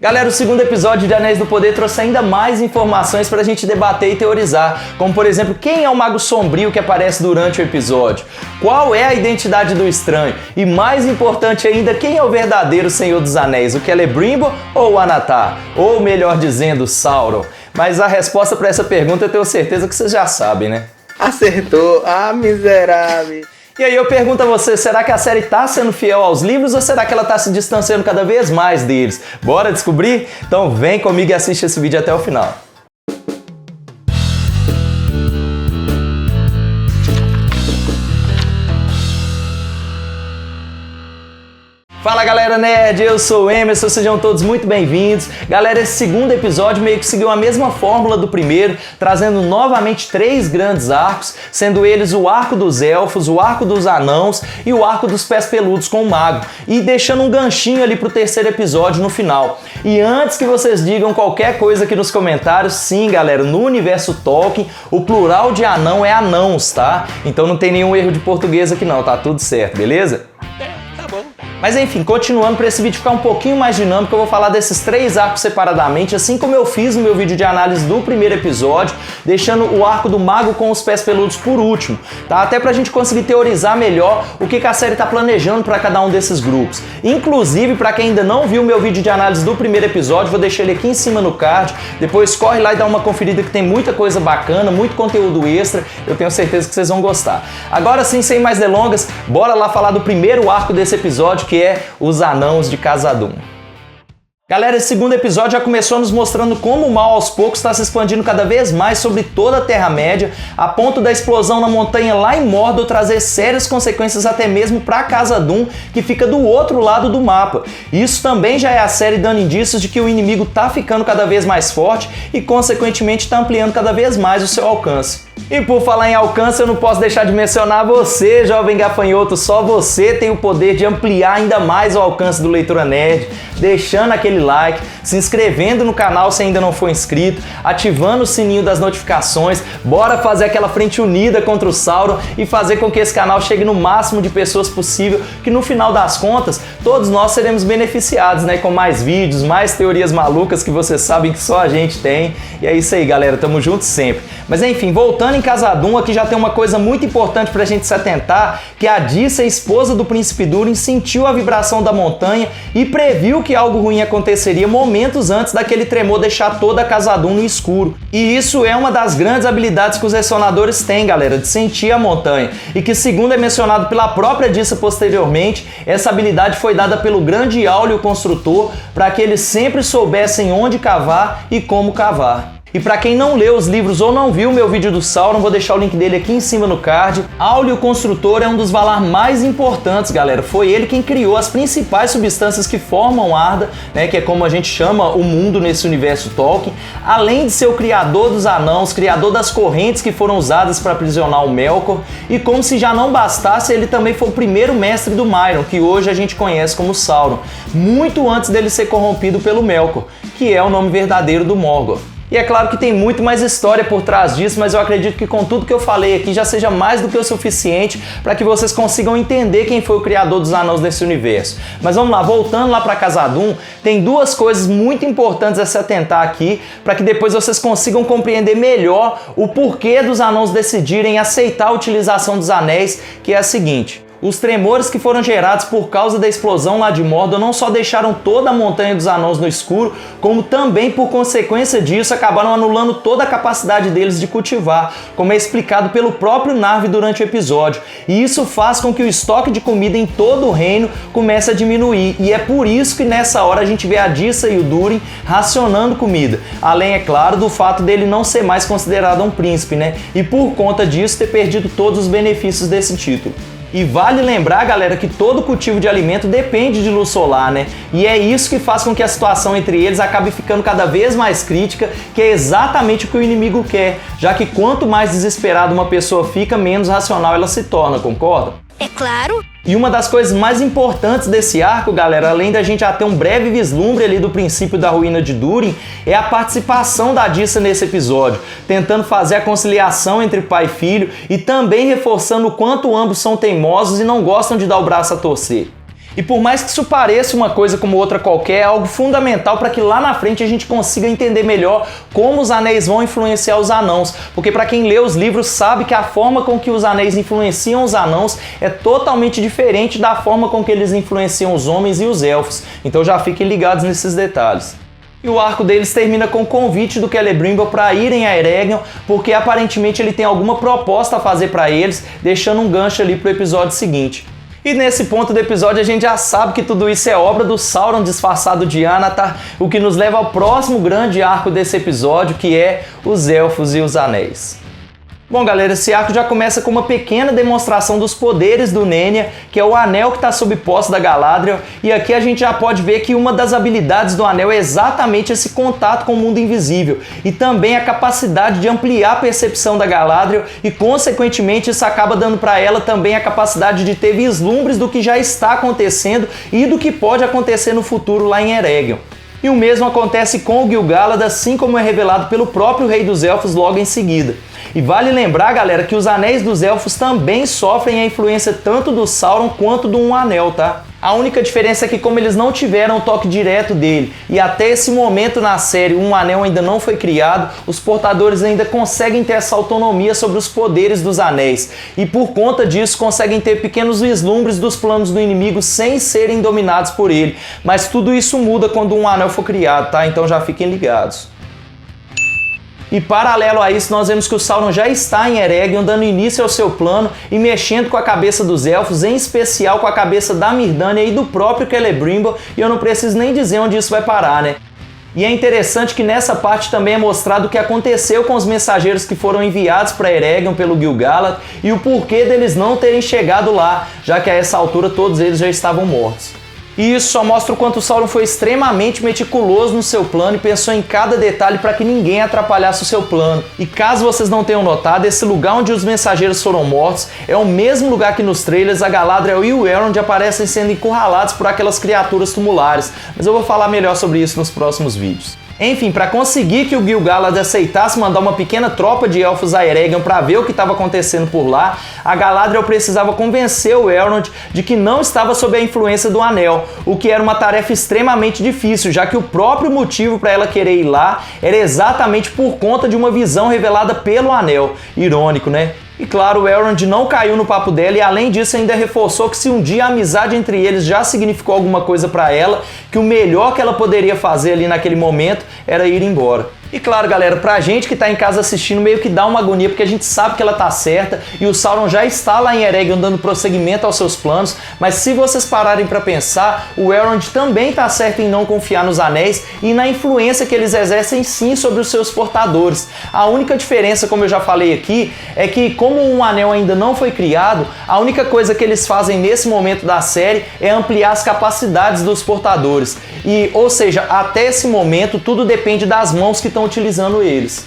Galera, o segundo episódio de Anéis do Poder trouxe ainda mais informações pra gente debater e teorizar, como por exemplo, quem é o Mago Sombrio que aparece durante o episódio, qual é a identidade do estranho e, mais importante ainda, quem é o verdadeiro Senhor dos Anéis, o Celebrimbor ou o Anatar, ou melhor dizendo, Sauron. Mas a resposta pra essa pergunta eu tenho certeza que vocês já sabem, né? Acertou, miserável. E aí eu pergunto a você, será que a série tá sendo fiel aos livros ou será que ela tá se distanciando cada vez mais deles? Bora descobrir? Então vem comigo e assiste esse vídeo até o final. Fala galera nerd, eu sou o Emerson, sejam todos muito bem-vindos. Galera, esse segundo episódio meio que seguiu a mesma fórmula do primeiro, trazendo novamente 3 grandes arcos, sendo eles o arco dos elfos, o arco dos anãos e o arco dos pés peludos com o mago, e deixando um ganchinho ali pro terceiro episódio no final. E antes que vocês digam qualquer coisa aqui nos comentários, sim galera, no universo Tolkien, o plural de anão é anãos, tá? Então não tem nenhum erro de português aqui não, tá tudo certo, beleza? Mas enfim, continuando para esse vídeo ficar um pouquinho mais dinâmico, eu vou falar desses 3 arcos separadamente, assim como eu fiz no meu vídeo de análise do primeiro episódio, deixando o arco do mago com os pés peludos por último, tá? Até pra gente conseguir teorizar melhor o que a série tá planejando para cada um desses grupos. Inclusive, para quem ainda não viu o meu vídeo de análise do primeiro episódio, vou deixar ele aqui em cima no card, depois corre lá e dá uma conferida que tem muita coisa bacana, muito conteúdo extra, eu tenho certeza que vocês vão gostar. Agora sim, sem mais delongas, bora lá falar do primeiro arco desse episódio, que é os Anãos de Khazad-dûm. Galera, esse segundo episódio já começou nos mostrando como o mal aos poucos está se expandindo cada vez mais sobre toda a Terra-média, a ponto da explosão na montanha lá em Mordor trazer sérias consequências até mesmo para Khazad-dûm, que fica do outro lado do mapa. Isso também já é a série dando indícios de que o inimigo está ficando cada vez mais forte e consequentemente está ampliando cada vez mais o seu alcance. E por falar em alcance, eu não posso deixar de mencionar você, jovem gafanhoto, só você tem o poder de ampliar ainda mais o alcance do Leitura Nerd, deixando aquele like, se inscrevendo no canal se ainda não for inscrito, ativando o sininho das notificações, bora fazer aquela frente unida contra o Sauron e fazer com que esse canal chegue no máximo de pessoas possível, que no final das contas, todos nós seremos beneficiados, né, com mais vídeos, mais teorias malucas que vocês sabem que só a gente tem. E é isso aí, galera, tamo juntos sempre. Mas enfim, voltando em Khazad-dûm, aqui já tem uma coisa muito importante pra gente se atentar, que a Dissa, esposa do príncipe Durin, sentiu a vibração da montanha e previu que algo ruim aconteceria momentos antes daquele tremor deixar toda Khazad-dûm no escuro. E isso é uma das grandes habilidades que os ressonadores têm, galera, de sentir a montanha. E que, segundo é mencionado pela própria Dissa posteriormente, essa habilidade foi dada pelo grande Aule, o construtor, para que eles sempre soubessem onde cavar e como cavar. E para quem não leu os livros ou não viu o meu vídeo do Sauron, vou deixar o link dele aqui em cima no card. Aule, o construtor, é um dos Valar mais importantes, galera. Foi ele quem criou as principais substâncias que formam Arda, né, que é como a gente chama o mundo nesse universo Tolkien. Além de ser o criador dos anãos, criador das correntes que foram usadas para aprisionar o Melkor. E como se já não bastasse, ele também foi o primeiro mestre do Mairon, que hoje a gente conhece como Sauron, muito antes dele ser corrompido pelo Melkor, que é o nome verdadeiro do Morgoth. E é claro que tem muito mais história por trás disso, mas eu acredito que com tudo que eu falei aqui já seja mais do que o suficiente para que vocês consigam entender quem foi o criador dos anãos desse universo. Mas vamos lá, voltando lá para Khazad-dûm, tem 2 coisas muito importantes a se atentar aqui para que depois vocês consigam compreender melhor o porquê dos anãos decidirem aceitar a utilização dos anéis, que é a seguinte. Os tremores que foram gerados por causa da explosão lá de Mordor não só deixaram toda a Montanha dos Anãos no escuro, como também, por consequência disso, acabaram anulando toda a capacidade deles de cultivar, como é explicado pelo próprio Narvi durante o episódio. E isso faz com que o estoque de comida em todo o reino comece a diminuir, e é por isso que nessa hora a gente vê a Dissa e o Durin racionando comida. Além, é claro, do fato dele não ser mais considerado um príncipe, né? E por conta disso ter perdido todos os benefícios desse título. E vale lembrar, galera, que todo cultivo de alimento depende de luz solar, né? E é isso que faz com que a situação entre eles acabe ficando cada vez mais crítica, que é exatamente o que o inimigo quer, já que quanto mais desesperada uma pessoa fica, menos racional ela se torna, concorda? É claro! E uma das coisas mais importantes desse arco, galera, além da gente já ter um breve vislumbre ali do princípio da ruína de Durin, é a participação da Dissa nesse episódio, tentando fazer a conciliação entre pai e filho e também reforçando o quanto ambos são teimosos e não gostam de dar o braço a torcer. E por mais que isso pareça uma coisa como outra qualquer, é algo fundamental para que lá na frente a gente consiga entender melhor como os anéis vão influenciar os anãos. Porque para quem lê os livros sabe que a forma com que os anéis influenciam os anãos é totalmente diferente da forma com que eles influenciam os homens e os elfos. Então já fiquem ligados nesses detalhes. E o arco deles termina com o convite do Celebrimbor para irem a Eregion, porque aparentemente ele tem alguma proposta a fazer para eles, deixando um gancho ali para o episódio seguinte. E nesse ponto do episódio a gente já sabe que tudo isso é obra do Sauron disfarçado de Anatar, o que nos leva ao próximo grande arco desse episódio, que é os Elfos e os Anéis. Bom, galera, esse arco já começa com uma pequena demonstração dos poderes do Nenya, que é o anel que está sob posse da Galadriel, e aqui a gente já pode ver que uma das habilidades do anel é exatamente esse contato com o mundo invisível, e também a capacidade de ampliar a percepção da Galadriel, e consequentemente isso acaba dando para ela também a capacidade de ter vislumbres do que já está acontecendo e do que pode acontecer no futuro lá em Eregion. E o mesmo acontece com o Gil-galad, assim como é revelado pelo próprio Rei dos Elfos logo em seguida. E vale lembrar, galera, que os Anéis dos Elfos também sofrem a influência tanto do Sauron quanto do Um Anel, tá? A única diferença é que como eles não tiveram o toque direto dele e até esse momento na série Um Anel ainda não foi criado, os portadores ainda conseguem ter essa autonomia sobre os poderes dos anéis e por conta disso conseguem ter pequenos vislumbres dos planos do inimigo sem serem dominados por ele. Mas tudo isso muda quando Um Anel for criado, tá? Então já fiquem ligados. E paralelo a isso, nós vemos que o Sauron já está em Eregion, dando início ao seu plano e mexendo com a cabeça dos elfos, em especial com a cabeça da Myrdannia e do próprio Celebrimbor, e eu não preciso nem dizer onde isso vai parar, né? E é interessante que nessa parte também é mostrado o que aconteceu com os mensageiros que foram enviados para Eregion pelo Gil-galad e o porquê deles não terem chegado lá, já que a essa altura todos eles já estavam mortos. E isso só mostra o quanto o Sauron foi extremamente meticuloso no seu plano e pensou em cada detalhe para que ninguém atrapalhasse o seu plano. E caso vocês não tenham notado, esse lugar onde os mensageiros foram mortos é o mesmo lugar que nos trailers a Galadriel e o Elrond aparecem sendo encurralados por aquelas criaturas tumulares. Mas eu vou falar melhor sobre isso nos próximos vídeos. Enfim, para conseguir que o Gil-galad aceitasse mandar uma pequena tropa de elfos a Eregion para ver o que estava acontecendo por lá, a Galadriel precisava convencer o Elrond de que não estava sob a influência do Anel, o que era uma tarefa extremamente difícil, já que o próprio motivo para ela querer ir lá era exatamente por conta de uma visão revelada pelo Anel. Irônico, né? E claro, o Elrond não caiu no papo dela e além disso ainda reforçou que se um dia a amizade entre eles já significou alguma coisa para ela, que o melhor que ela poderia fazer ali naquele momento era ir embora. E claro, galera, pra gente que tá em casa assistindo meio que dá uma agonia porque a gente sabe que ela tá certa e o Sauron já está lá em Eregion dando prosseguimento aos seus planos, mas se vocês pararem pra pensar, o Elrond também tá certo em não confiar nos anéis e na influência que eles exercem sim sobre os seus portadores. A única diferença, como eu já falei aqui, é que como um anel ainda não foi criado, a única coisa que eles fazem nesse momento da série é ampliar as capacidades dos portadores. E, ou seja, até esse momento tudo depende das mãos que estão utilizando eles.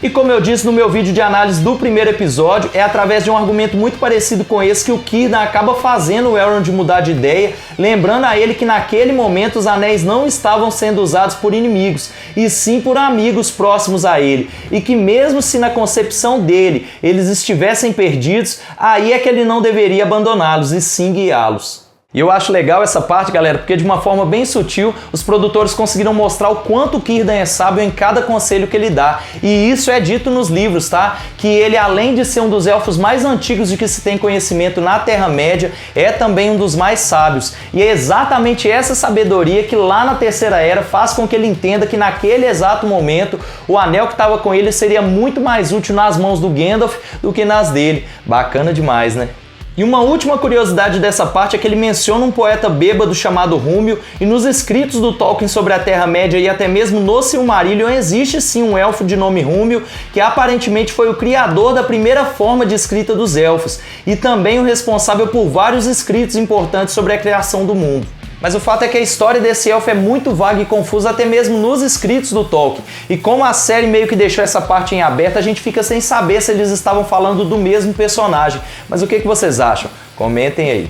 E como eu disse no meu vídeo de análise do primeiro episódio, é através de um argumento muito parecido com esse que o Círdan acaba fazendo o Elrond mudar de ideia, lembrando a ele que naquele momento os anéis não estavam sendo usados por inimigos, e sim por amigos próximos a ele, e que mesmo se na concepção dele eles estivessem perdidos, aí é que ele não deveria abandoná-los e sim guiá-los. E eu acho legal essa parte, galera, porque de uma forma bem sutil, os produtores conseguiram mostrar o quanto o Círdan é sábio em cada conselho que ele dá. E isso é dito nos livros, tá? Que ele, além de ser um dos elfos mais antigos de que se tem conhecimento na Terra-média, é também um dos mais sábios. E é exatamente essa sabedoria que lá na Terceira Era faz com que ele entenda que naquele exato momento, o anel que estava com ele seria muito mais útil nas mãos do Gandalf do que nas dele. Bacana demais, né? E uma última curiosidade dessa parte é que ele menciona um poeta bêbado chamado Rúmio, e nos escritos do Tolkien sobre a Terra-média e até mesmo no Silmarillion existe sim um elfo de nome Rúmio, que aparentemente foi o criador da primeira forma de escrita dos elfos, e também o responsável por vários escritos importantes sobre a criação do mundo. Mas o fato é que a história desse elfo é muito vaga e confusa até mesmo nos escritos do Tolkien. E como a série meio que deixou essa parte em aberto, a gente fica sem saber se eles estavam falando do mesmo personagem. Mas o que vocês acham? Comentem aí.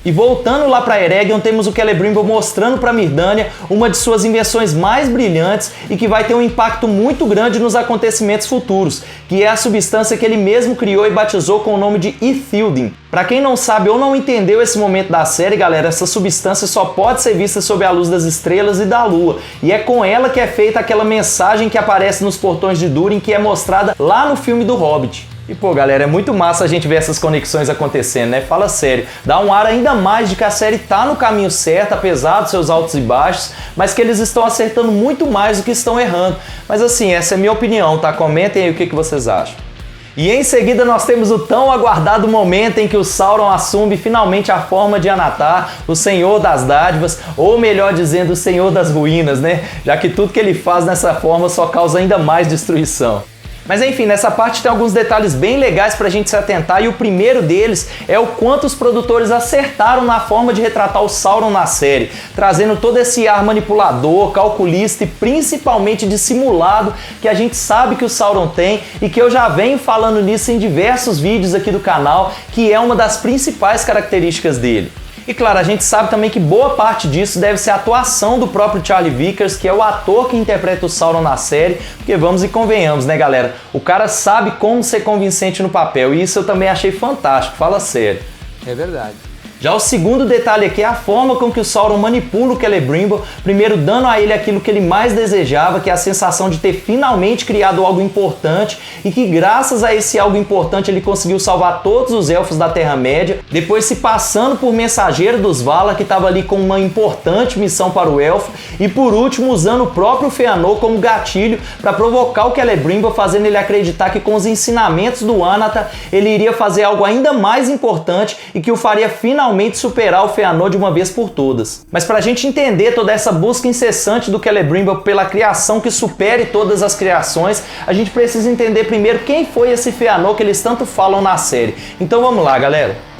E voltando lá para Eregion, temos o Celebrimbor mostrando para Myrdania uma de suas invenções mais brilhantes e que vai ter um impacto muito grande nos acontecimentos futuros, que é a substância que ele mesmo criou e batizou com o nome de Ithildin. Para quem não sabe ou não entendeu esse momento da série, galera, essa substância só pode ser vista sob a luz das estrelas e da lua, e é com ela que é feita aquela mensagem que aparece nos portões de Durin, que é mostrada lá no filme do Hobbit. E pô, galera, é muito massa a gente ver essas conexões acontecendo, né? Fala sério, dá um ar ainda mais de que a série tá no caminho certo, apesar dos seus altos e baixos, mas que eles estão acertando muito mais do que estão errando. Mas assim, essa é a minha opinião, tá? Comentem aí o que vocês acham. E em seguida nós temos o tão aguardado momento em que o Sauron assume finalmente a forma de Anatar, o Senhor das Dádivas, ou melhor dizendo, o Senhor das Ruínas, né? Já que tudo que ele faz nessa forma só causa ainda mais destruição. Mas enfim, nessa parte tem alguns detalhes bem legais pra gente se atentar, e o primeiro deles é o quanto os produtores acertaram na forma de retratar o Sauron na série, trazendo todo esse ar manipulador, calculista e principalmente dissimulado que a gente sabe que o Sauron tem e que eu já venho falando nisso em diversos vídeos aqui do canal, que é uma das principais características dele. E claro, a gente sabe também que boa parte disso deve ser a atuação do próprio Charlie Vickers, que é o ator que interpreta o Sauron na série, porque vamos e convenhamos, né, galera? O cara sabe como ser convincente no papel, e isso eu também achei fantástico, fala sério. É verdade. Já o segundo detalhe aqui é a forma com que o Sauron manipula o Celebrimbor, primeiro dando a ele aquilo que ele mais desejava, que é a sensação de ter finalmente criado algo importante, e que graças a esse algo importante ele conseguiu salvar todos os elfos da Terra-média, depois se passando por mensageiro dos Valar, que estava ali com uma importante missão para o elfo, e por último usando o próprio Fëanor como gatilho para provocar o Celebrimbor, fazendo ele acreditar que com os ensinamentos do Anatar ele iria fazer algo ainda mais importante e que o faria finalmente superar o Fëanor de uma vez por todas. Mas para a gente entender toda essa busca incessante do Celebrimbor pela criação que supere todas as criações, a gente precisa entender primeiro quem foi esse Fëanor que eles tanto falam na série. Então vamos lá, galera.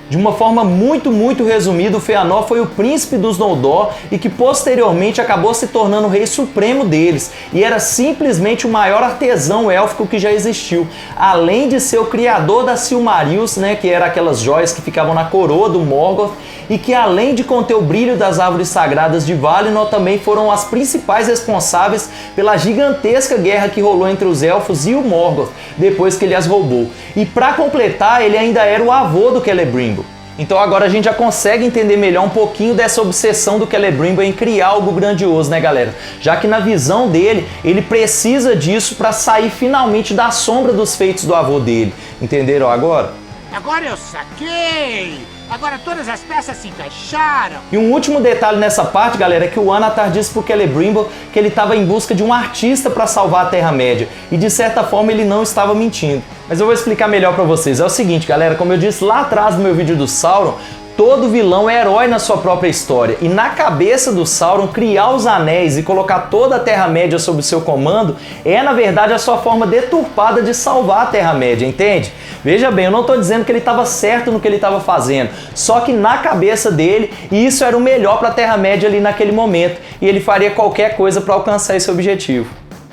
De uma forma muito resumida, o Fëanor foi o príncipe dos Noldor e que posteriormente acabou se tornando o rei supremo deles, e era simplesmente o maior artesão élfico que já existiu, além de ser o criador das Silmarils, né, que eram aquelas joias que ficavam na coroa do Morgoth, e que além de conter o brilho das árvores sagradas de Valinor, também foram as principais responsáveis pela gigantesca guerra que rolou entre os elfos e o Morgoth, depois que ele as roubou. E para completar, ele ainda era o avô do Celebrimbor. Então agora a gente já consegue entender melhor um pouquinho dessa obsessão do Celebrimbor em criar algo grandioso, né, galera? Já que na visão dele, ele precisa disso para sair finalmente da sombra dos feitos do avô dele. Entenderam agora? Agora eu saquei! Agora todas as peças se encaixaram! E um último detalhe nessa parte, galera, é que o Anatar disse pro Celebrimbor que ele estava em busca de um artista para salvar a Terra-média, e de certa forma ele não estava mentindo. Mas eu vou explicar melhor para vocês. É o seguinte, galera, como eu disse lá atrás no meu vídeo do Sauron, todo vilão é herói na sua própria história, e na cabeça do Sauron, criar os anéis e colocar toda a Terra-média sob seu comando é, na verdade, a sua forma deturpada de salvar a Terra-média, entende? Veja bem, eu não estou dizendo que ele estava certo no que ele estava fazendo, só que na cabeça dele, isso era o melhor para a Terra-média ali naquele momento, e ele faria qualquer coisa para alcançar esse objetivo.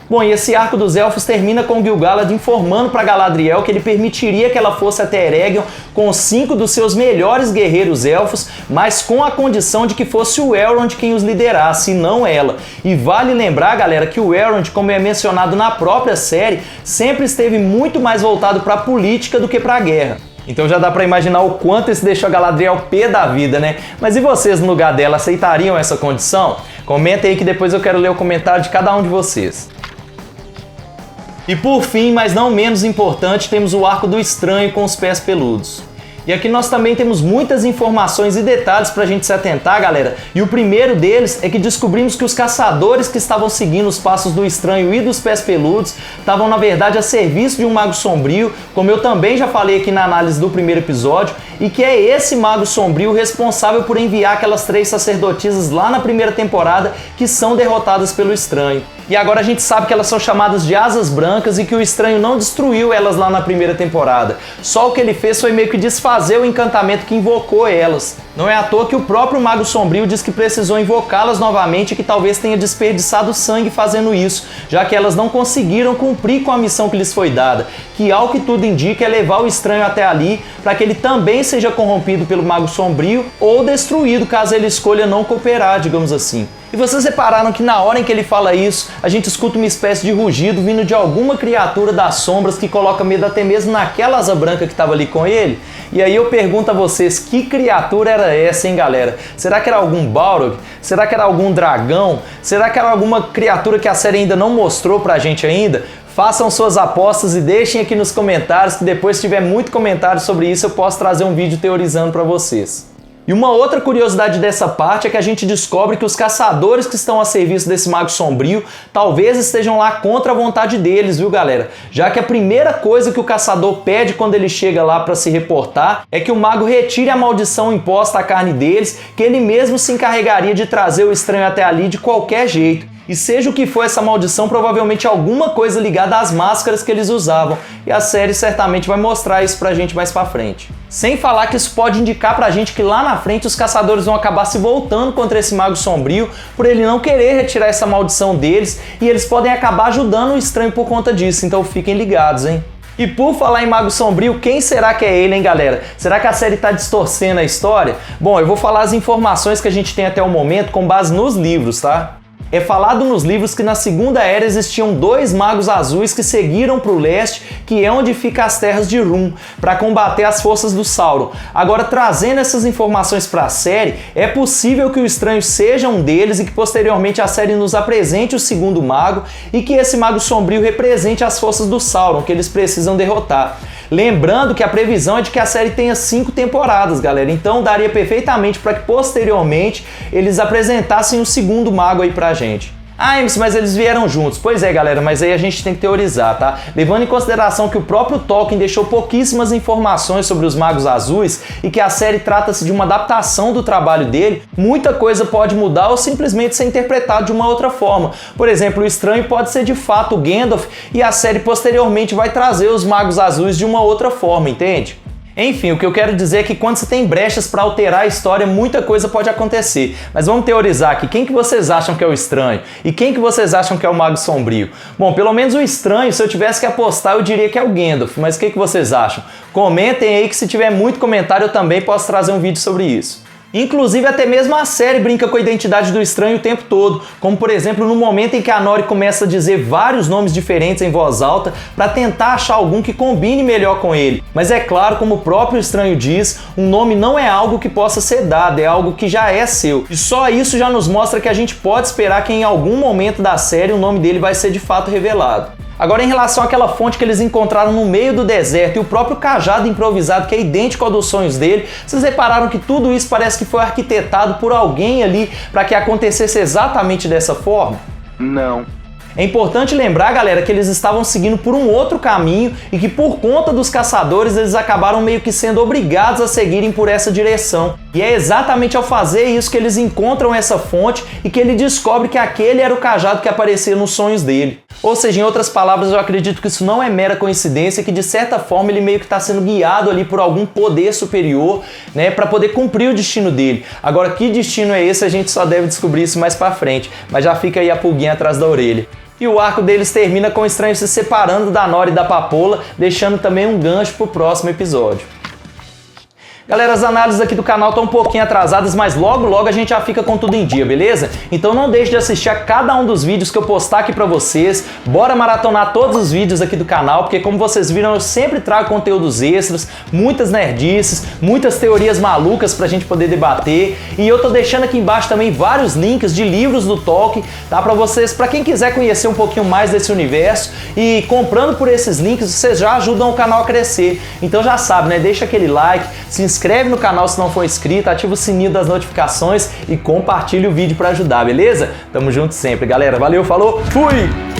Bom, e esse arco dos elfos termina com Gil-galad informando para Galadriel que ele permitiria que ela fosse até Eregion com 5 dos seus melhores guerreiros elfos, mas com a condição de que fosse o Elrond quem os liderasse, e não ela. E vale lembrar, galera, que o Elrond, como é mencionado na própria série, sempre esteve muito mais voltado para a política do que para a guerra. Então já dá pra imaginar o quanto isso deixou a Galadriel pé da vida, né? Mas e vocês no lugar dela, aceitariam essa condição? Comentem aí que depois eu quero ler o comentário de cada um de vocês. E por fim, mas não menos importante, temos o Arco do Estranho com os Pés Peludos. E aqui nós também temos muitas informações e detalhes pra gente se atentar, galera. E o primeiro deles é que descobrimos que os caçadores que estavam seguindo os passos do Estranho e dos Pés Peludos estavam, na verdade, a serviço de um Mago Sombrio, como eu também já falei aqui na análise do primeiro episódio, e que é esse Mago Sombrio responsável por enviar aquelas 3 sacerdotisas lá na primeira temporada que são derrotadas pelo Estranho. E agora a gente sabe que elas são chamadas de asas brancas e que o Estranho não destruiu elas lá na primeira temporada. Só o que ele fez foi meio que desfazer o encantamento que invocou elas. Não é à toa que o próprio Mago Sombrio diz que precisou invocá-las novamente e que talvez tenha desperdiçado sangue fazendo isso, já que elas não conseguiram cumprir com a missão que lhes foi dada, que ao que tudo indica é levar o Estranho até ali para que ele também seja corrompido pelo Mago Sombrio ou destruído caso ele escolha não cooperar, digamos assim. E vocês repararam que na hora em que ele fala isso, a gente escuta uma espécie de rugido vindo de alguma criatura das sombras que coloca medo até mesmo naquela asa branca que estava ali com ele? E aí eu pergunto a vocês, que criatura era essa, hein, galera? Será que era algum Balrog? Será que era algum dragão? Será que era alguma criatura que a série ainda não mostrou pra gente ainda? Façam suas apostas e deixem aqui nos comentários, que depois, se tiver muito comentário sobre isso, eu posso trazer um vídeo teorizando pra vocês. E uma outra curiosidade dessa parte é que a gente descobre que os caçadores que estão a serviço desse Mago Sombrio talvez estejam lá contra a vontade deles, viu, galera? Já que a primeira coisa que o caçador pede quando ele chega lá para se reportar é que o mago retire a maldição imposta à carne deles, que ele mesmo se encarregaria de trazer o Estranho até ali de qualquer jeito. E seja o que for essa maldição, provavelmente alguma coisa ligada às máscaras que eles usavam. E a série certamente vai mostrar isso pra gente mais pra frente. Sem falar que isso pode indicar pra gente que lá na frente os caçadores vão acabar se voltando contra esse Mago Sombrio por ele não querer retirar essa maldição deles, e eles podem acabar ajudando o Estranho por conta disso, então fiquem ligados, hein? E por falar em Mago Sombrio, quem será que é ele, hein, galera? Será que a série tá distorcendo a história? Bom, eu vou falar as informações que a gente tem até o momento com base nos livros, tá? É falado nos livros que na Segunda Era existiam 2 magos azuis que seguiram para o leste, que é onde fica as terras de Rum, para combater as forças do Sauron. Agora, trazendo essas informações para a série, é possível que o Estranho seja um deles e que posteriormente a série nos apresente o segundo mago e que esse Mago Sombrio represente as forças do Sauron, que eles precisam derrotar. Lembrando que a previsão é de que a série tenha 5 temporadas, galera, então daria perfeitamente para que posteriormente eles apresentassem o segundo mago aí pra gente. Ah, Emerson, mas eles vieram juntos. Pois é, galera, mas aí a gente tem que teorizar, tá? Levando em consideração que o próprio Tolkien deixou pouquíssimas informações sobre os Magos Azuis e que a série trata-se de uma adaptação do trabalho dele, muita coisa pode mudar ou simplesmente ser interpretado de uma outra forma. Por exemplo, o Estranho pode ser de fato o Gandalf e a série posteriormente vai trazer os Magos Azuis de uma outra forma, entende? Enfim, o que eu quero dizer é que quando você tem brechas para alterar a história, muita coisa pode acontecer. Mas vamos teorizar aqui, quem que vocês acham que é o Estranho? E quem que vocês acham que é o Mago Sombrio? Bom, pelo menos o Estranho, se eu tivesse que apostar, eu diria que é o Gandalf. Mas o que vocês acham? Comentem aí que se tiver muito comentário eu também posso trazer um vídeo sobre isso. Inclusive, até mesmo a série brinca com a identidade do Estranho o tempo todo, como por exemplo no momento em que a Nori começa a dizer vários nomes diferentes em voz alta para tentar achar algum que combine melhor com ele. Mas é claro, como o próprio Estranho diz, um nome não é algo que possa ser dado, é algo que já é seu. E só isso já nos mostra que a gente pode esperar que em algum momento da série o nome dele vai ser de fato revelado. Agora, em relação àquela fonte que eles encontraram no meio do deserto e o próprio cajado improvisado que é idêntico ao dos sonhos dele, vocês repararam que tudo isso parece que foi arquitetado por alguém ali para que acontecesse exatamente dessa forma? Não. É importante lembrar, galera, que eles estavam seguindo por um outro caminho e que por conta dos caçadores eles acabaram meio que sendo obrigados a seguirem por essa direção. E é exatamente ao fazer isso que eles encontram essa fonte e que ele descobre que aquele era o cajado que aparecia nos sonhos dele. Ou seja, em outras palavras, eu acredito que isso não é mera coincidência, que de certa forma ele meio que está sendo guiado ali por algum poder superior, né, para poder cumprir o destino dele. Agora, que destino é esse? A gente só deve descobrir isso mais pra frente, mas já fica aí a pulguinha atrás da orelha. E o arco deles termina com o Estranho se separando da Nori e da Papola, deixando também um gancho pro próximo episódio. Galera, as análises aqui do canal estão um pouquinho atrasadas, mas logo a gente já fica com tudo em dia, beleza? Então não deixe de assistir a cada um dos vídeos que eu postar aqui pra vocês. Bora maratonar todos os vídeos aqui do canal, porque como vocês viram, eu sempre trago conteúdos extras, muitas nerdices, muitas teorias malucas pra gente poder debater. E eu tô deixando aqui embaixo também vários links de livros do Tolkien, tá? Pra vocês, pra quem quiser conhecer um pouquinho mais desse universo. E comprando por esses links, vocês já ajudam o canal a crescer. Então já sabe, né? Deixa aquele like, se inscreve no canal se não for inscrito, ativa o sininho das notificações e compartilha o vídeo para ajudar, beleza? Tamo junto sempre, galera. Valeu, falou, fui!